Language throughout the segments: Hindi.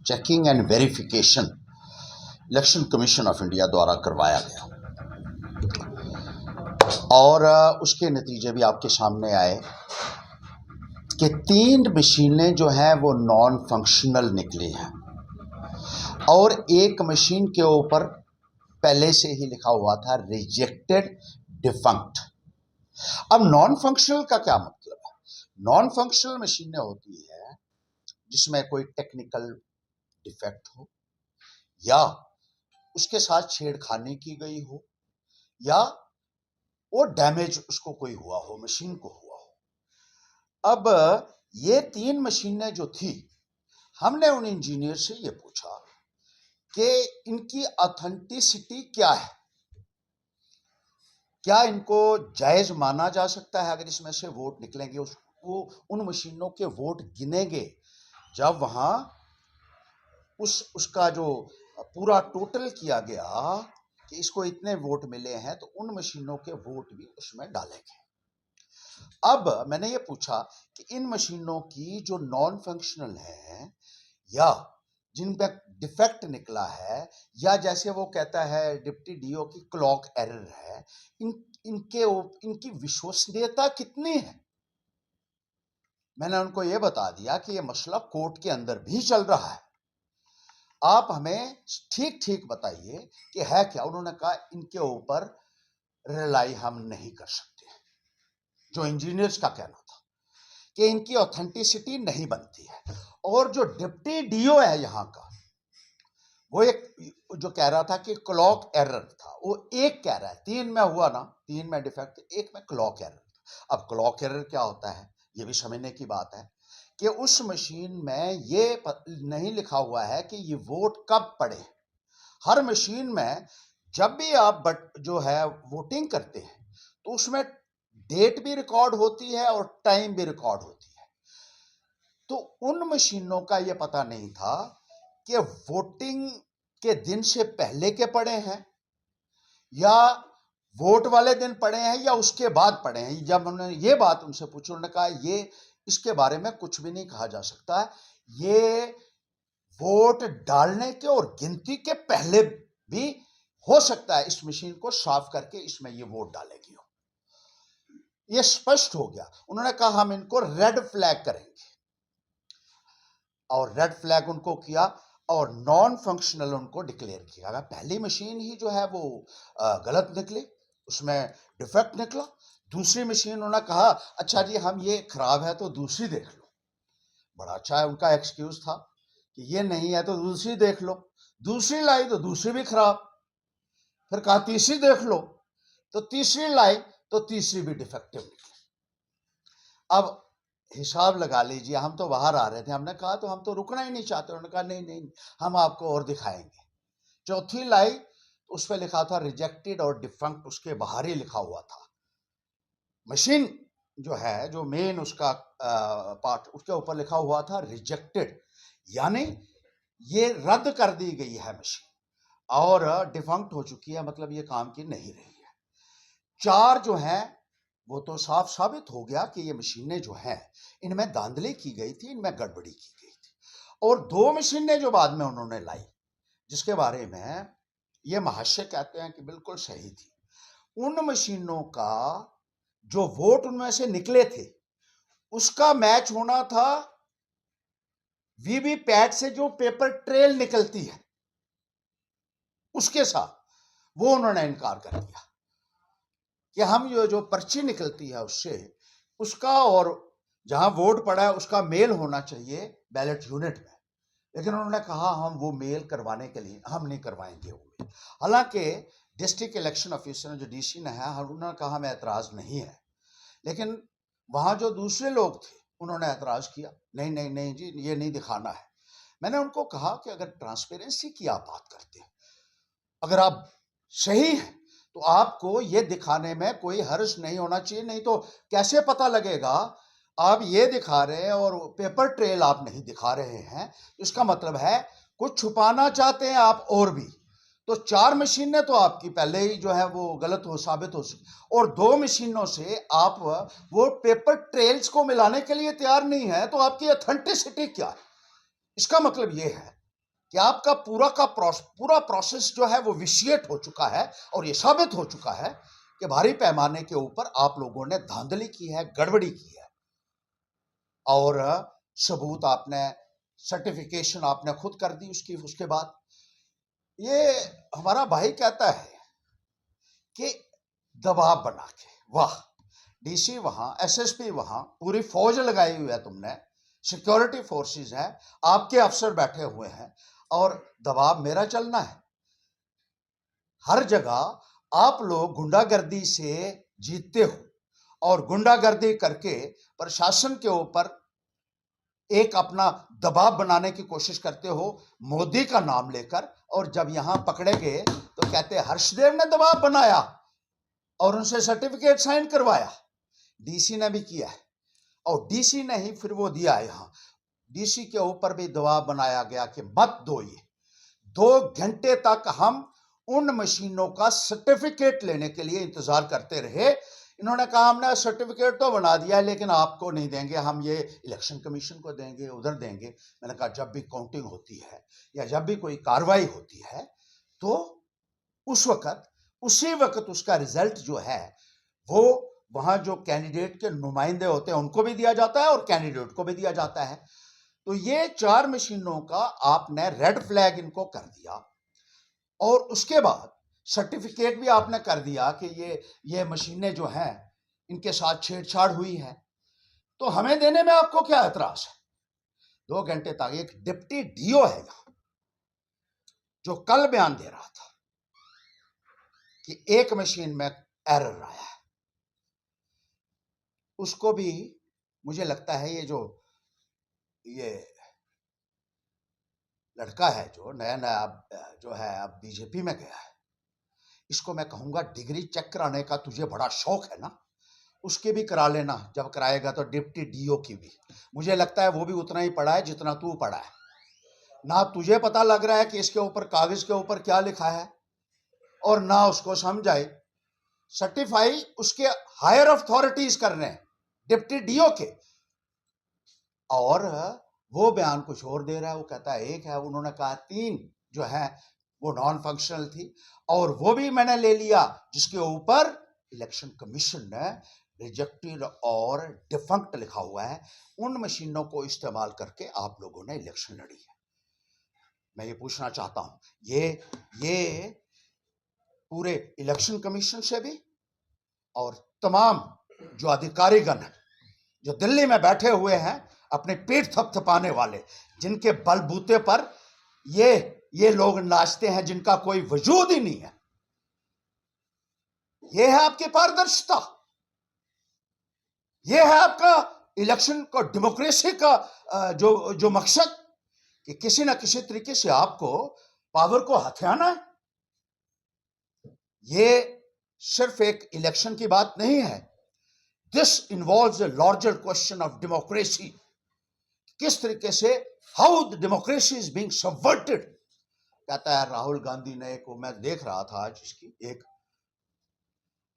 Checking and verification election commission of India द्वारा करवाया गया और उसके नतीजे भी आपके सामने आए कि 3 मशीनें जो हैं वो नॉन फंक्शनल निकली हैं और एक मशीन के ऊपर पहले से ही लिखा हुआ था रिजेक्टेड डिफंक्ट। अब नॉन फंक्शनल का क्या मतलब है? नॉन फंक्शनल मशीनें होती है जिसमें कोई टेक्निकल डिफेक्ट हो या उसके साथ छेड़खानी की गई हो या वो डैमेज उसको कोई हुआ हो, मशीन को हुआ हो। अब ये 3 मशीनें जो थी, हमने उन इंजीनियर से ये पूछा कि इनकी ऑथेंटिसिटी क्या है, क्या इनको जायज माना जा सकता है? अगर इसमें से वोट निकलेंगे, वो उन मशीनों के वोट गिनेंगे जब वहां उसका जो पूरा टोटल किया गया कि इसको इतने वोट मिले हैं, तो उन मशीनों के वोट भी उसमें डालेंगे। अब मैंने ये पूछा कि इन मशीनों की जो नॉन फंक्शनल है या जिन पे डिफेक्ट निकला है या जैसे वो कहता है डिप्टी डीओ की क्लॉक एरर है, इनकी विश्वसनीयता कितनी है? मैंने उनको ये बता दिया कि ये मसला कोर्ट के अंदर भी चल रहा है, आप हमें ठीक ठीक बताइए कि है क्या। उन्होंने कहा इनके ऊपर रिलाई हम नहीं कर सकते। जो इंजीनियर्स का कहना था कि इनकी ऑथेंटिसिटी नहीं बनती है। और जो डिप्टी डीओ है यहाँ का, वो एक जो कह रहा था कि क्लॉक एरर था, वो एक कह रहा है, 3 में हुआ ना, 3 में डिफेक्ट, 1 में क्लॉक एरर था। अब क्लॉक एरर क्या होता है ये भी समझने की बात है कि उस मशीन में ये नहीं लिखा हुआ है कि ये वोट कब पड़े। हर मशीन में जब भी आप जो है वोटिंग करते हैं तो उसमें डेट भी रिकॉर्ड होती है और टाइम भी रिकॉर्ड होती है। तो उन मशीनों का ये पता नहीं था कि वोटिंग के दिन से पहले के पड़े हैं या वोट वाले दिन पड़े हैं या उसके बाद पड़े हैं। जब उन्होंने ये बात उनसे पूछी, उन्होंने कहा ये इसके बारे में कुछ भी नहीं कहा जा सकता है, ये वोट डालने के और गिनती के पहले भी हो सकता है इस मशीन को साफ करके इसमें ये वोट डालेगी हो। ये स्पष्ट हो गया। उन्होंने कहा हम इनको रेड फ्लैग करेंगे और रेड फ्लैग उनको किया और नॉन फंक्शनल उनको डिक्लेयर किया। पहली मशीन ही जो है वो गलत निकली, उसमें डिफेक्ट निकला। दूसरी मशीन उन्होंने कहा अच्छा जी हम ये खराब है तो दूसरी देख लो। बड़ा अच्छा है, उनका एक्सक्यूज था कि ये नहीं है तो दूसरी देख लो। दूसरी लाई तो दूसरी भी खराब, फिर कहा तीसरी देख लो, तो तीसरी लाई तो तीसरी भी डिफेक्टिव निकली। अब हिसाब लगा लीजिए, हम तो बाहर आ रहे थे, हमने कहा तो हम तो रुकना ही नहीं चाहते। उन्होंने कहा नहीं नहीं हम आपको और दिखाएंगे। चौथी लाई उस पर लिखा था रिजेक्टेड और डिफंक्ट, उसके बाहर ही लिखा हुआ था। मशीन जो है, जो मेन उसका पार्ट, उसके ऊपर लिखा हुआ था रिजेक्टेड, यानी ये रद्द कर दी गई है मशीन और डिफंक्ट हो चुकी है, मतलब ये काम की नहीं रही है। 4 जो है वो तो साफ साबित हो गया कि ये मशीनें जो हैं इनमें धांधली की गई थी, इनमें गड़बड़ी की गई थी। और 2 मशीनें जो बाद में उन्होंने लाई, जिसके बारे में ये महाशय कहते हैं कि बिल्कुल सही थी, उन मशीनों का जो वोट उनमें से निकले थे उसका मैच होना था वीवीपैट से जो पेपर ट्रेल निकलती है उसके साथ। वो उन्होंने इनकार कर दिया कि हम जो पर्ची निकलती है उससे, उसका और जहां वोट पड़ा है उसका मेल होना चाहिए बैलेट यूनिट में। लेकिन उन्होंने कहा हम वो मेल करवाने के लिए हम नहीं करवाएंगे वो मेल। हालांकि डिस्ट्रिक्ट इलेक्शन ऑफिसर जो डीसी ने है, उन्होंने कहा हमें एतराज नहीं है, लेकिन वहां जो दूसरे लोग थे उन्होंने एतराज किया, नहीं नहीं नहीं जी ये नहीं दिखाना है। मैंने उनको कहा कि अगर ट्रांसपेरेंसी की आप बात करते हैं, अगर आप सही हैं तो आपको ये दिखाने में कोई हर्ज नहीं होना चाहिए, नहीं तो कैसे पता लगेगा आप ये दिखा रहे हैं और पेपर ट्रेल आप नहीं दिखा रहे हैं। इसका मतलब है कुछ छुपाना चाहते हैं आप और भी। तो 4 मशीनें तो आपकी पहले ही जो है वो गलत साबित हो सकी और 2 मशीनों से आप वो पेपर ट्रेल्स को मिलाने के लिए तैयार नहीं है, तो आपकी ऑथेंटिसिटी क्या है? इसका मतलब ये है कि आपका पूरा प्रोसेस जो है वो विशिएट हो चुका है और ये साबित हो चुका है कि भारी पैमाने के ऊपर आप लोगों ने धांधली की है, गड़बड़ी की है। और सबूत आपने, सर्टिफिकेशन आपने खुद कर दी उसके बाद ये हमारा भाई कहता है कि दबाव बना के, वाह, डीसी वहां, एसएसपी वहां, पूरी फौज लगाई हुई है तुमने, सिक्योरिटी फोर्सेस है, आपके अफसर बैठे हुए हैं और दबाव मेरा चलना है। हर जगह आप लोग गुंडागर्दी से जीतते हो और गुंडागर्दी करके प्रशासन के ऊपर एक अपना दबाव बनाने की कोशिश करते हो मोदी का नाम लेकर, और जब यहां पकड़े गए तो कहते हर्षदेव ने दबाव बनाया और उनसे सर्टिफिकेट साइन करवाया। डीसी ने भी किया है और डीसी ने ही फिर वो दिया है। यहां डीसी के ऊपर भी दबाव बनाया गया कि मत दो। ये 2 घंटे तक हम उन मशीनों का सर्टिफिकेट लेने के लिए इंतजार करते रहे। इन्होंने कहा हमने सर्टिफिकेट तो बना दिया है लेकिन आपको नहीं देंगे, हम ये इलेक्शन कमीशन को देंगे, उधर देंगे। मैंने कहा जब भी काउंटिंग होती है या जब भी कोई कार्रवाई होती है तो उसी वक्त उसका रिजल्ट जो है वो वहां जो कैंडिडेट के नुमाइंदे होते हैं उनको भी दिया जाता है और कैंडिडेट को भी दिया जाता है। तो ये 4 मशीनों का आपने रेड फ्लैग इनको कर दिया और उसके बाद सर्टिफिकेट भी आपने कर दिया कि ये मशीनें जो हैं इनके साथ छेड़छाड़ हुई है, तो हमें देने में आपको क्या एतराज है? 2 घंटे तक एक डिप्टी डीओ है यहां जो कल बयान दे रहा था कि एक मशीन में एरर आया है, उसको भी मुझे लगता है ये लड़का है जो नया नया जो है अब बीजेपी में गया है, इसको मैं कहूंगा डिग्री चेक कराने का तुझे बड़ा शौक है ना, उसके भी करा लेना, जब कराएगा तो डिप्टी डीओ की भी। मुझे लगता है वो भी उतना ही पढ़ा है जितना तू पढ़ा है ना। तुझे पता लग रहा है कि इसके ऊपर कागज के ऊपर क्या लिखा है और ना उसको समझ आए। सर्टिफाई उसके हायर अथॉरिटीज कर रहे हैं, डिप्टी डीओ के, और वो बयान कुछ और दे रहा है। वो कहता है एक है, उन्होंने कहा 3 जो है वो नॉन फंक्शनल थी और वो भी मैंने ले लिया जिसके ऊपर इलेक्शन कमीशन ने रिजेक्टेड और डिफंक्ट लिखा हुआ है। उन मशीनों को इस्तेमाल करके आप लोगों ने इलेक्शन लड़ी है। मैं ये पूछना चाहता हूं, ये पूरे इलेक्शन कमीशन से भी और तमाम जो अधिकारीगण हैं जो दिल्ली में बैठे हुए हैं अपने पेट थपथपाने वाले, जिनके बलबूते पर ये लोग नाचते हैं, जिनका कोई वजूद ही नहीं है, ये है आपकी पारदर्शिता, ये है आपका इलेक्शन को डेमोक्रेसी का जो मकसद, कि किसी ना किसी तरीके से आपको पावर को हथियाना है। ये सिर्फ एक इलेक्शन की बात नहीं है, this involves a larger question of democracy. किस तरीके से how the democracy is being subverted. कहता है राहुल गांधी ने, को मैं देख रहा था आज इसकी एक,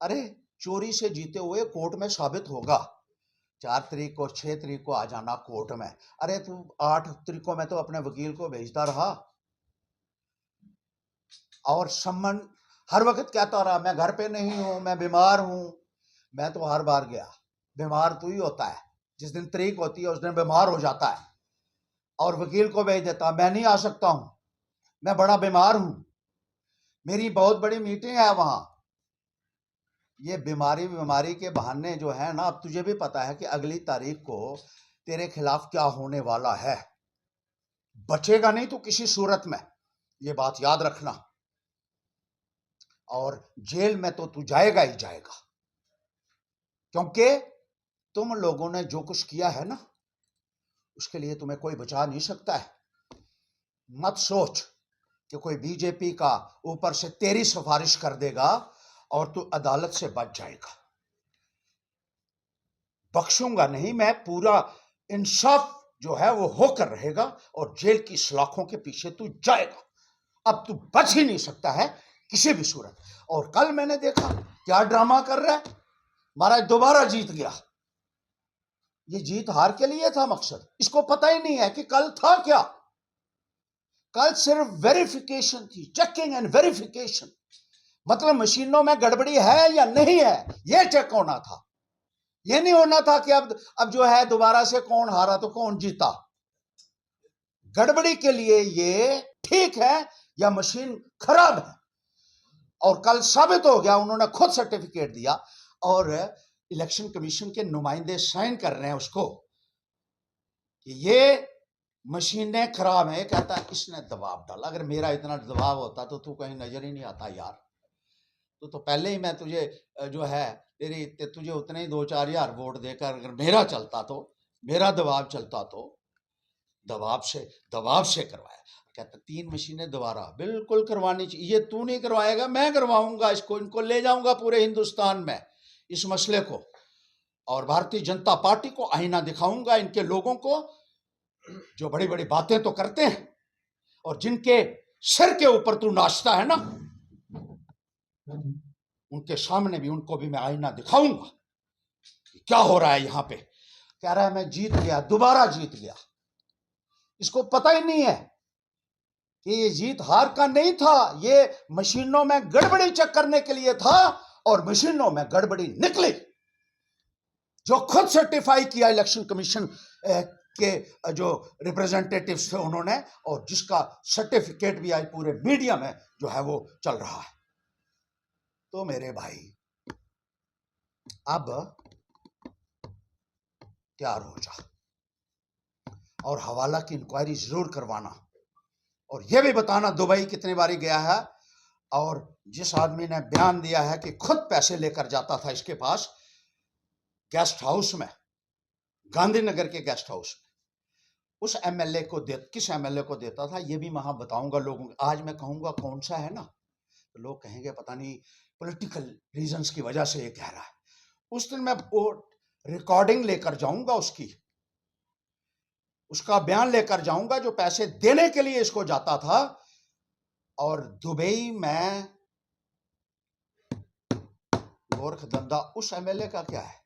अरे चोरी से जीते हुए कोर्ट में साबित होगा, 4 तारीख को 6 तारीख को आ जाना कोर्ट में। अरे तू 8 तारीख को मैं तो अपने वकील को भेजता रहा और सम्मन हर वक्त कहता रहा मैं घर पे नहीं हूं, मैं बीमार हूं। मैं तो हर बार गया, बीमार तू ही होता है, जिस दिन तारीख होती है उस दिन बीमार हो जाता है और वकील को भेज देता, मैं नहीं आ सकता हूं, मैं बड़ा बीमार हूं, मेरी बहुत बड़ी मीटिंग है वहां। ये बीमारी के बहाने जो है ना, अब तुझे भी पता है कि अगली तारीख को तेरे खिलाफ क्या होने वाला है, बचेगा नहीं तो किसी सूरत में, ये बात याद रखना। और जेल में तो तू जाएगा ही जाएगा, क्योंकि तुम लोगों ने जो कुछ किया है ना उसके लिए तुम्हें कोई बचा नहीं सकता है। मत सोच कि कोई बीजेपी का ऊपर से तेरी सिफारिश कर देगा और तू अदालत से बच जाएगा। बख्शूंगा नहीं मैं, पूरा इंसाफ जो है वो होकर रहेगा और जेल की सलाखों के पीछे तू जाएगा। अब तू बच ही नहीं सकता है किसी भी सूरत। और कल मैंने देखा क्या ड्रामा कर रहा है, महाराज दोबारा जीत गया। ये जीत हार के लिए था मकसद, इसको पता ही नहीं है कि कल था क्या। कल सिर्फ वेरिफिकेशन थी, चेकिंग एंड वेरिफिकेशन, मतलब मशीनों में गड़बड़ी है या नहीं है यह चेक होना था। यह नहीं होना था कि अब जो है दोबारा से कौन हारा तो कौन जीता। गड़बड़ी के लिए ये ठीक है या मशीन खराब है। और कल साबित हो गया, उन्होंने खुद सर्टिफिकेट दिया और इलेक्शन कमीशन के नुमाइंदे साइन कर रहे हैं उसको कि ये मशीनें खराब है। कहता है इसने दबाव डाला, अगर मेरा इतना दबाव होता तो तू कहीं नजर ही नहीं आता यार। तो पहले ही मैं तुझे जो है तुझे उतने ही 2-4 हजार वोट देकर अगर मेरा चलता तो, मेरा दबाव चलता तो दबाव से करवाया। कहता 3 मशीनें दोबारा बिल्कुल करवानी चाहिए। ये तू नहीं करवाएगा, मैं करवाऊंगा इसको, इनको ले जाऊंगा पूरे हिंदुस्तान में इस मसले को, और भारतीय जनता पार्टी को आईना दिखाऊंगा इनके लोगों को जो बड़ी बड़ी बातें तो करते हैं और जिनके सिर के ऊपर तू नाचता है ना, उनके सामने भी उनको भी मैं आईना दिखाऊंगा कि क्या हो रहा है यहां पे। कह रहा है मैं जीत गया, दोबारा जीत गया। इसको पता ही नहीं है कि ये जीत हार का नहीं था, ये मशीनों में गड़बड़ी चेक करने के लिए था और मशीनों में गड़बड़ी निकली, जो खुद सर्टिफाई किया इलेक्शन कमीशन के जो रिप्रेजेंटेटिव्स थे उन्होंने, और जिसका सर्टिफिकेट भी आज पूरे मीडिया में जो है वो चल रहा है। तो मेरे भाई अब तैयार हो जा और हवाला की इंक्वायरी जरूर करवाना, और यह भी बताना दुबई कितनी बारी गया है, और जिस आदमी ने बयान दिया है कि खुद पैसे लेकर जाता था इसके पास गेस्ट हाउस में, गांधीनगर के गेस्ट हाउस में, उस एमएलए को किस एमएलए को देता था ये भी वहां बताऊंगा लोगों को। आज मैं कहूंगा कौन सा है ना, तो लोग कहेंगे पता नहीं पॉलिटिकल रीजंस की वजह से ये कह रहा है। उस दिन मैं वो रिकॉर्डिंग लेकर जाऊंगा उसका बयान लेकर जाऊंगा जो पैसे देने के लिए इसको जाता था। और दुबई में गोरख धंधा उस एमएलए का क्या है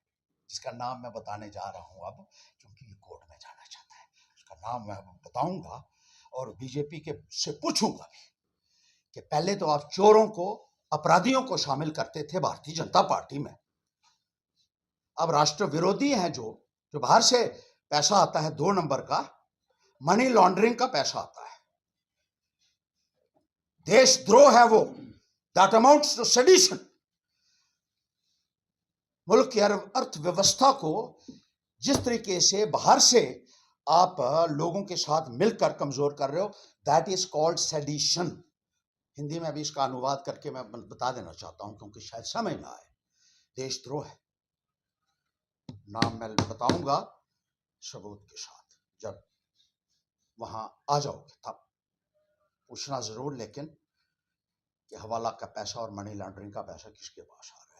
जिसका नाम मैं बताने जा रहा हूं अब, क्योंकि ये कोर्ट में जाना चाहता है, उसका नाम मैं बताऊंगा और बीजेपी के से पूछूंगा भी कि पहले तो आप चोरों को, अपराधियों को शामिल करते थे भारतीय जनता पार्टी में, अब राष्ट्र विरोधी हैं जो बाहर से पैसा आता है 2 नंबर का, मनी लॉन्ड्रिंग का पैसा आता है, देशद्रोह है वो, दैट अमाउंट्स टू सेडिशन। मुल्क की अर्थव्यवस्था को जिस तरीके से बाहर से आप लोगों के साथ मिलकर कमजोर कर रहे हो, that is called sedition. Hindi में भी इसका अनुवाद करके मैं बता देना चाहता हूं क्योंकि शायद समझ ना आए। देशद्रोह है, नाम मैं बताऊंगा सबूत के साथ, जब वहां आ जाओगे तब पूछना जरूर, लेकिन कि हवाला का पैसा और मनी लॉन्ड्रिंग का पैसा किसके पास आ रहा है।